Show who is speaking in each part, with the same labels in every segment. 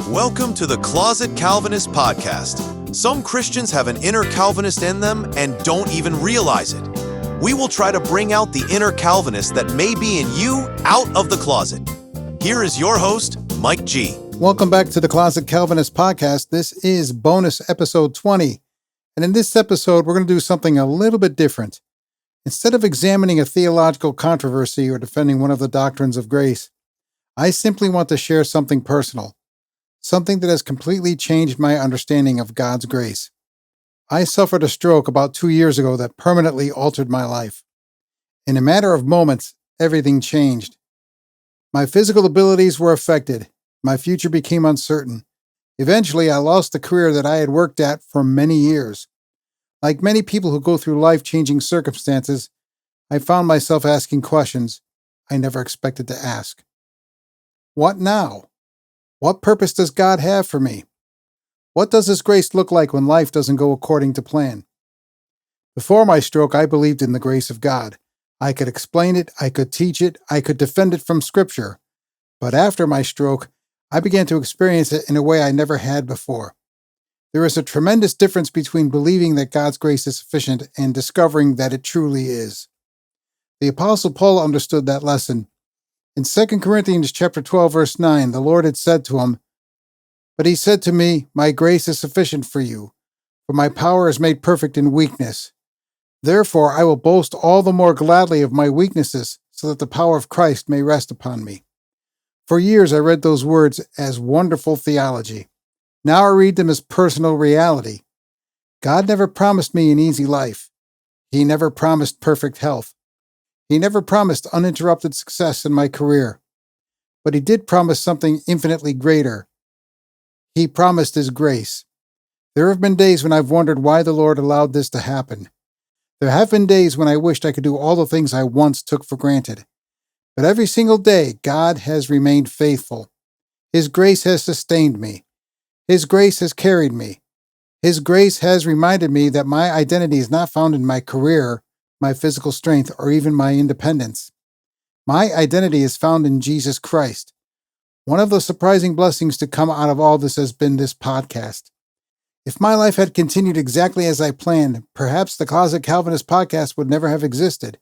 Speaker 1: Welcome to the Closet Calvinist podcast. Some Christians have an inner Calvinist in them and don't even realize it. We will try to bring out the inner Calvinist that may be in you out of the closet. Here is your host, Mike G.
Speaker 2: Welcome back to the Closet Calvinist podcast. This is bonus episode 20. And in this episode, we're going to do something a little bit different. Instead of examining a theological controversy or defending one of the doctrines of grace, I simply want to share something personal, something that has completely changed my understanding of God's grace. I suffered a stroke about 2 years ago that permanently altered my life. In a matter of moments, everything changed. My physical abilities were affected. My future became uncertain. Eventually, I lost the career that I had worked at for many years. Like many people who go through life-changing circumstances, I found myself asking questions I never expected to ask. What now? What purpose does God have for me? What does His grace look like when life doesn't go according to plan? Before my stroke, I believed in the grace of God. I could explain it, I could teach it, I could defend it from Scripture. But after my stroke, I began to experience it in a way I never had before. There is a tremendous difference between believing that God's grace is sufficient and discovering that it truly is. The Apostle Paul understood that lesson. In 2 Corinthians chapter 12, verse 9, the Lord had said to him, "But he said to me, My grace is sufficient for you, for my power is made perfect in weakness. Therefore I will boast all the more gladly of my weaknesses, so that the power of Christ may rest upon me." For years I read those words as wonderful theology. Now I read them as personal reality. God never promised me an easy life. He never promised perfect health. He never promised uninterrupted success in my career. But He did promise something infinitely greater. He promised His grace. There have been days when I've wondered why the Lord allowed this to happen. There have been days when I wished I could do all the things I once took for granted. But every single day, God has remained faithful. His grace has sustained me. His grace has carried me. His grace has reminded me that my identity is not found in my career, my physical strength, or even my independence. My identity is found in Jesus Christ. One of the surprising blessings to come out of all this has been this podcast. If my life had continued exactly as I planned, perhaps the Closet Calvinist podcast would never have existed.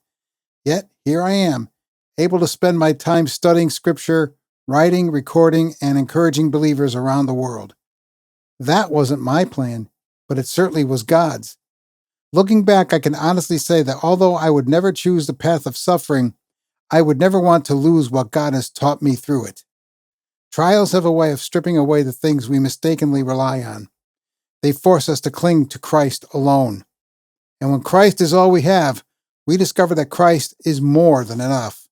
Speaker 2: Yet, here I am, able to spend my time studying Scripture, writing, recording, and encouraging believers around the world. That wasn't my plan, but it certainly was God's. Looking back, I can honestly say that although I would never choose the path of suffering, I would never want to lose what God has taught me through it. Trials have a way of stripping away the things we mistakenly rely on. They force us to cling to Christ alone. And when Christ is all we have, we discover that Christ is more than enough.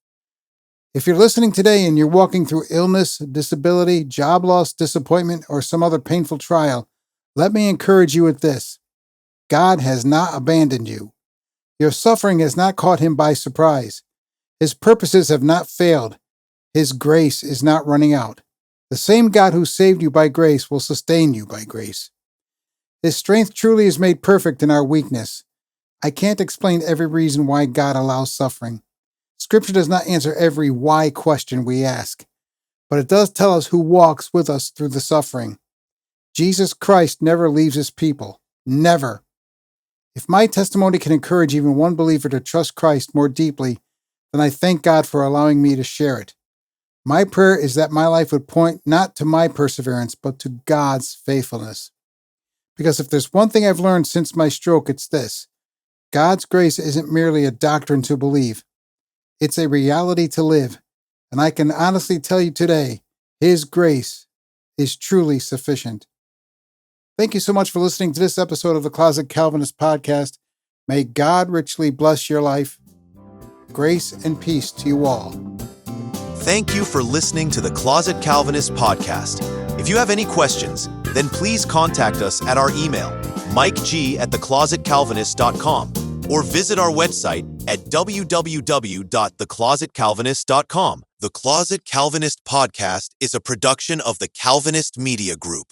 Speaker 2: If you're listening today and you're walking through illness, disability, job loss, disappointment, or some other painful trial, let me encourage you with this. God has not abandoned you. Your suffering has not caught Him by surprise. His purposes have not failed. His grace is not running out. The same God who saved you by grace will sustain you by grace. His strength truly is made perfect in our weakness. I can't explain every reason why God allows suffering. Scripture does not answer every why question we ask, but it does tell us who walks with us through the suffering. Jesus Christ never leaves His people. Never. If my testimony can encourage even one believer to trust Christ more deeply, then I thank God for allowing me to share it. My prayer is that my life would point not to my perseverance, but to God's faithfulness. Because if there's one thing I've learned since my stroke, it's this. God's grace isn't merely a doctrine to believe. It's a reality to live. And I can honestly tell you today, His grace is truly sufficient. Thank you so much for listening to this episode of the Closet Calvinist podcast. May God richly bless your life. Grace and peace to you all.
Speaker 1: Thank you for listening to the Closet Calvinist podcast. If you have any questions, then please contact us at our email, mikeg@theclosetcalvinist.com, or visit our website at www.theclosetcalvinist.com. The Closet Calvinist podcast is a production of the Calvinist Media Group.